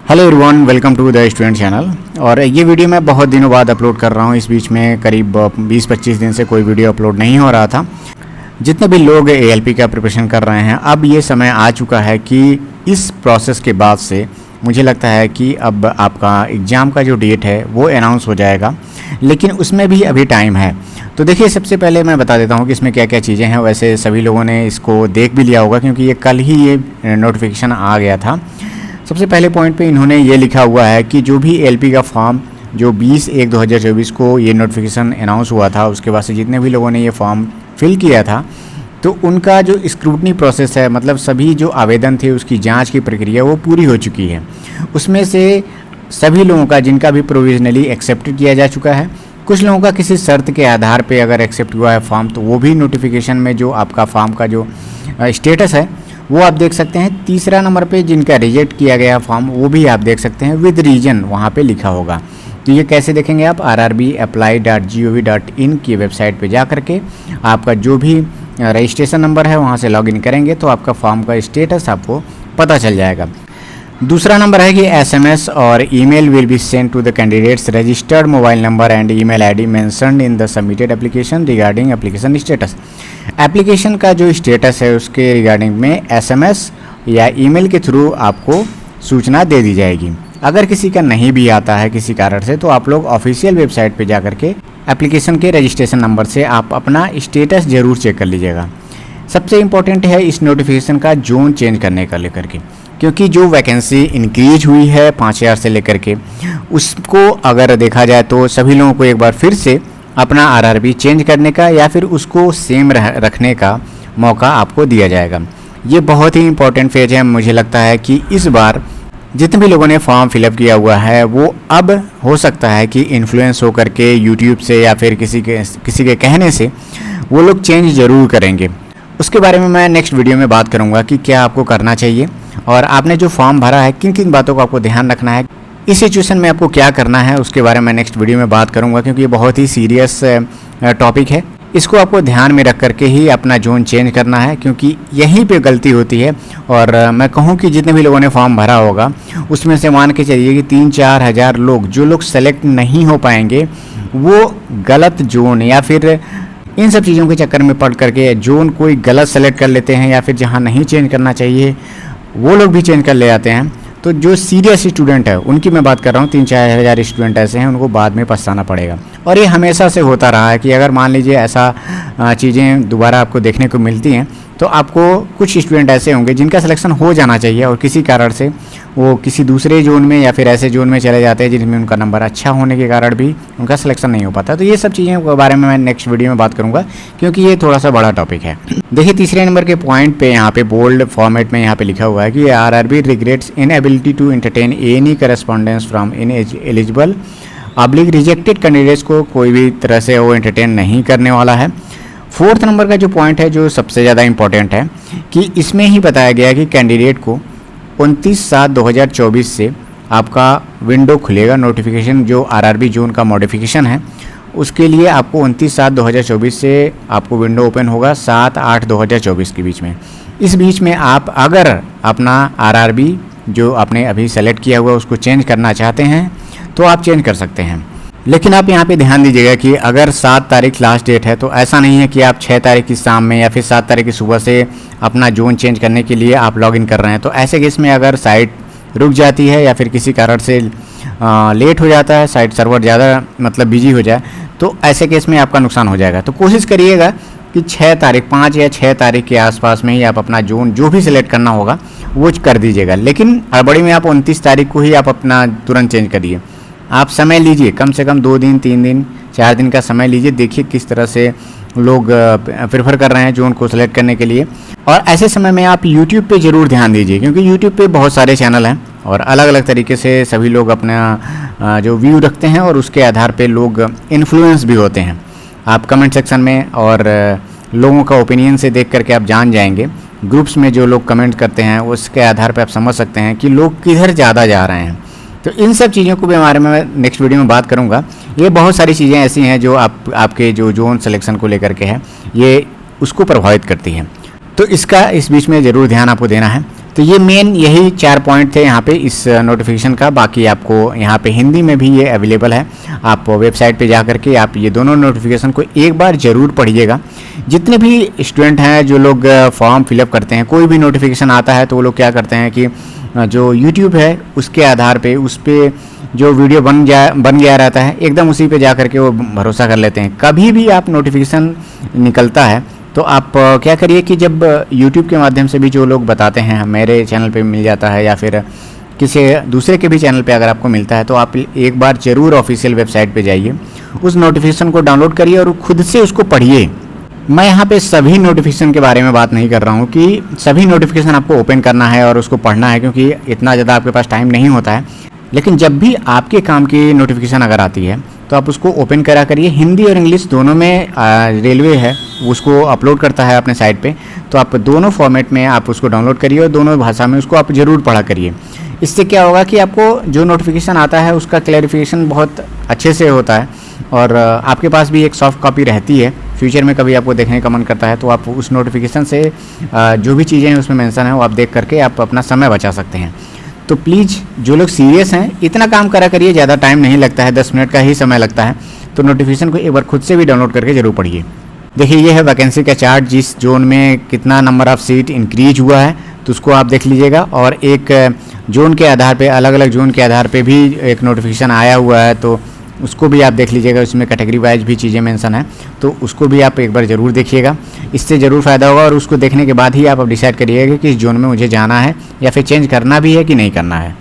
Hello everyone, welcome to the student channel. और ये video मैं बहुत दिनों बाद अपलोड कर रहा हूँ। इस बीच में करीब 20-25 दिन से कोई वीडियो अपलोड नहीं हो रहा था। जितने भी लोग एएलपी का प्रिपरेशन कर रहे हैं, अब ये समय आ चुका है कि इस प्रोसेस के बाद से मुझे लगता है कि अब आपका एग्ज़ाम का जो डेट है वो अनाउंस हो जाएगा, लेकिन उसमें भी अभी टाइम है। तो देखिए, सबसे पहले मैं बता देता हूँ कि इसमें क्या क्या चीज़ें हैं। वैसे सभी लोगों ने इसको देख भी लिया होगा क्योंकि ये कल ही ये नोटिफिकेशन आ गया था। सबसे पहले पॉइंट पे इन्होंने ये लिखा हुआ है कि जो भी एलपी का फॉर्म जो 20/1/2024 को ये नोटिफिकेशन अनाउंस हुआ था, उसके बाद से जितने भी लोगों ने ये फॉर्म फिल किया था, तो उनका जो स्क्रूटनी प्रोसेस है, मतलब सभी जो आवेदन थे उसकी जांच की प्रक्रिया वो पूरी हो चुकी है। उसमें से सभी लोगों का जिनका भी प्रोविजनली एक्सेप्ट किया जा चुका है, कुछ लोगों का किसी शर्त के आधार पे अगर एक्सेप्ट हुआ है फॉर्म, तो वो भी नोटिफिकेशन में जो आपका फॉर्म का जो स्टेटस है वो आप देख सकते हैं। तीसरा नंबर पे जिनका रिजेक्ट किया गया फॉर्म वो भी आप देख सकते हैं विद रीजन, वहाँ पे लिखा होगा। तो ये कैसे देखेंगे आप? rrbapply.gov.in की वेबसाइट पे जा करके आपका जो भी रजिस्ट्रेशन नंबर है वहाँ से लॉगिन करेंगे तो आपका फॉर्म का स्टेटस आपको पता चल जाएगा। दूसरा नंबर है कि SMS और email will be send to the candidates registered mobile number and email ID mentioned in the submitted application regarding application status. Application का जो स्टेटस है उसके रिगार्डिंग में SMS या ईमेल के थ्रू आपको सूचना दे दी जाएगी। अगर किसी का नहीं भी आता है किसी कारण से, तो आप लोग ऑफिशियल वेबसाइट पे जा करके एप्लीकेशन के रजिस्ट्रेशन नंबर से आप अपना स्टेटस ज़रूर चेक कर लीजिएगा। सबसे इम्पोर्टेंट है इस नोटिफिकेशन का जोन चेंज करने का लेकर के, क्योंकि जो वैकेंसी इंक्रीज हुई है 5000 से लेकर के, उसको अगर देखा जाए तो सभी लोगों को एक बार फिर से अपना RRB चेंज करने का या फिर उसको सेम रखने का मौका आपको दिया जाएगा। ये बहुत ही इंपॉर्टेंट फेज है। मुझे लगता है कि इस बार जितने भी लोगों ने फॉर्म फिलअप किया हुआ है वो अब हो सकता है कि इन्फ्लुएंस हो करके यूट्यूब से या फिर किसी के कहने से वो लोग चेंज ज़रूर करेंगे। उसके बारे में मैं नेक्स्ट वीडियो में बात करूंगा कि क्या आपको करना चाहिए और आपने जो फॉर्म भरा है किन किन बातों को आपको ध्यान रखना है, इस सिचुएशन में आपको क्या करना है, उसके बारे में नेक्स्ट वीडियो में बात करूंगा, क्योंकि ये बहुत ही सीरियस टॉपिक है। इसको आपको ध्यान में रख करके ही अपना जोन चेंज करना है, क्योंकि यहीं पे गलती होती है। और मैं कहूँ कि जितने भी लोगों ने फॉर्म भरा होगा उसमें से मान के चलिए कि 3-4 हज़ार लोग जो लोग सेलेक्ट नहीं हो पाएंगे, वो गलत जोन या फिर इन सब चीज़ों के चक्कर में पड़ करके जोन कोई गलत सेलेक्ट कर लेते हैं, या फिर जहाँ नहीं चेंज करना चाहिए वो लोग भी चेंज कर ले जाते हैं। तो जो सीरियस स्टूडेंट है उनकी मैं बात कर रहा हूँ, 3-4 हज़ार स्टूडेंट ऐसे हैं, उनको बाद में पछताना पड़ेगा। और ये हमेशा से होता रहा है कि अगर मान लीजिए ऐसा चीज़ें दोबारा आपको देखने को मिलती हैं, तो आपको कुछ स्टूडेंट ऐसे होंगे जिनका सिलेक्शन हो जाना चाहिए और किसी कारण से वो किसी दूसरे जोन में या फिर ऐसे जोन में चले जाते हैं जिनमें उनका नंबर अच्छा होने के कारण भी उनका सिलेक्शन नहीं हो पाता। तो ये सब चीज़ें के बारे में मैं नेक्स्ट वीडियो में बात करूंगा, क्योंकि ये थोड़ा सा बड़ा टॉपिक है। देखिए, तीसरे नंबर के पॉइंट पे यहाँ पे बोल्ड फॉर्मेट में यहाँ पे लिखा हुआ है कि RRB regrets inability to entertain any correspondence from ineligible rejected candidates को कोई भी तरह से वो एंटरटेन नहीं करने वाला है। फोर्थ नंबर का जो पॉइंट है जो सबसे ज़्यादा इंपॉर्टेंट है कि इसमें ही बताया गया कि कैंडिडेट को 29/7/2024 से आपका विंडो खुलेगा। नोटिफिकेशन जो RRB जोन का मॉडिफिकेशन है उसके लिए आपको 29/7/2024 से आपको विंडो ओपन होगा 7/8/2024 के बीच में। इस बीच में आप अगर अपना RRB जो आपने अभी सेलेक्ट किया हुआ उसको चेंज करना चाहते हैं तो आप चेंज कर सकते हैं। लेकिन आप यहाँ पे ध्यान दीजिएगा कि अगर 7 तारीख लास्ट डेट है, तो ऐसा नहीं है कि आप 6 तारीख की शाम में या फिर 7 तारीख की सुबह से अपना जोन चेंज करने के लिए आप लॉगिन कर रहे हैं। तो ऐसे केस में अगर साइट रुक जाती है या फिर किसी कारण से लेट हो जाता है, साइट सर्वर ज़्यादा मतलब बिजी हो जाए, तो ऐसे केस में आपका नुकसान हो जाएगा। तो कोशिश करिएगा कि 6 तारीख 5 या 6 तारीख के आसपास में ही आप अपना जोन जो भी सिलेक्ट करना होगा वो कर दीजिएगा। लेकिन हड़बड़ी में आप 29 तारीख को ही आप अपना तुरंत चेंज करिए। आप समय लीजिए, कम से कम 2 दिन 3 दिन 4 दिन का समय लीजिए, देखिए किस तरह से लोग प्रेफर कर रहे हैं जोन को सिलेक्ट करने के लिए। और ऐसे समय में आप यूट्यूब पे ज़रूर ध्यान दीजिए, क्योंकि यूट्यूब पे बहुत सारे चैनल हैं और अलग अलग तरीके से सभी लोग अपना जो व्यू रखते हैं और उसके आधार पे लोग इन्फ्लुएंस भी होते हैं। आप कमेंट सेक्शन में और लोगों का ओपिनियन से देख करके आप जान जाएंगे, ग्रुप्स में जो लोग कमेंट करते हैं उसके आधार पर आप समझ सकते हैं कि लोग किधर ज़्यादा जा रहे हैं। तो इन सब चीज़ों को भी हमारे में मैं नेक्स्ट वीडियो में बात करूंगा। ये बहुत सारी चीज़ें ऐसी हैं जो आपके जो जोन सिलेक्शन को लेकर के है, ये उसको प्रभावित करती हैं। तो इसका इस बीच में ज़रूर ध्यान आपको देना है। तो ये मेन यही 4 पॉइंट थे यहाँ पे इस नोटिफिकेशन का। बाकी आपको यहाँ पे हिंदी में भी ये अवेलेबल है, आप वेबसाइट पे जा करके आप ये दोनों नोटिफिकेशन को एक बार ज़रूर पढ़िएगा। जितने भी स्टूडेंट हैं जो लोग फॉर्म फिलअप करते हैं, कोई भी नोटिफिकेशन आता है तो वो लोग क्या करते हैं कि जो यूट्यूब है उसके आधार पे उस पर जो वीडियो बन गया रहता है एकदम उसी पे जा करके वो भरोसा कर लेते हैं। कभी भी आप नोटिफिकेशन निकलता है तो आप क्या करिए कि जब YouTube के माध्यम से भी जो लोग बताते हैं, मेरे चैनल पे मिल जाता है या फिर किसी दूसरे के भी चैनल पे अगर आपको मिलता है, तो आप एक बार ज़रूर ऑफिशियल वेबसाइट पे जाइए, उस नोटिफिकेशन को डाउनलोड करिए और खुद से उसको पढ़िए। मैं यहाँ पे सभी नोटिफिकेशन के बारे में बात नहीं कर रहा हूँ कि सभी नोटिफिकेशन आपको ओपन करना है और उसको पढ़ना है, क्योंकि इतना ज़्यादा आपके पास टाइम नहीं होता है। लेकिन जब भी आपके काम की नोटिफिकेशन अगर आती है तो आप उसको ओपन करा करिए। हिंदी और इंग्लिश दोनों में रेलवे है उसको अपलोड करता है अपने साइट पे, तो आप दोनों फॉर्मेट में आप उसको डाउनलोड करिए और दोनों भाषा में उसको आप ज़रूर पढ़ा करिए। इससे क्या होगा कि आपको जो नोटिफिकेशन आता है उसका क्लैरिफिकेशन बहुत अच्छे से होता है और आपके पास भी एक सॉफ्ट कॉपी रहती है। फ्यूचर में कभी आपको देखने का मन करता है तो आप उस नोटिफिकेशन से जो भी चीज़ें हैं उसमें मेंशन है वो आप देख करके आप अपना समय बचा सकते हैं। तो प्लीज़ जो लोग सीरियस हैं इतना काम करा करिए, ज़्यादा टाइम नहीं लगता है, 10 मिनट का ही समय लगता है। तो नोटिफिकेशन को एक बार खुद से भी डाउनलोड करके ज़रूर पढ़िए। देखिए ये है वैकेंसी का चार्ट, जिस जोन में कितना नंबर ऑफ़ सीट इंक्रीज हुआ है तो उसको आप देख लीजिएगा। और एक जोन के आधार पे, अलग अलग जोन के आधार पे भी एक नोटिफिकेशन आया हुआ है तो उसको भी आप देख लीजिएगा। उसमें कैटेगरी वाइज भी चीज़ें मेंशन है तो उसको भी आप एक बार ज़रूर देखिएगा, इससे ज़रूर फ़ायदा होगा। और उसको देखने के बाद ही आप अब डिसाइड करिएगा कि इस जोन में मुझे जाना है या फिर चेंज करना भी है कि नहीं करना है।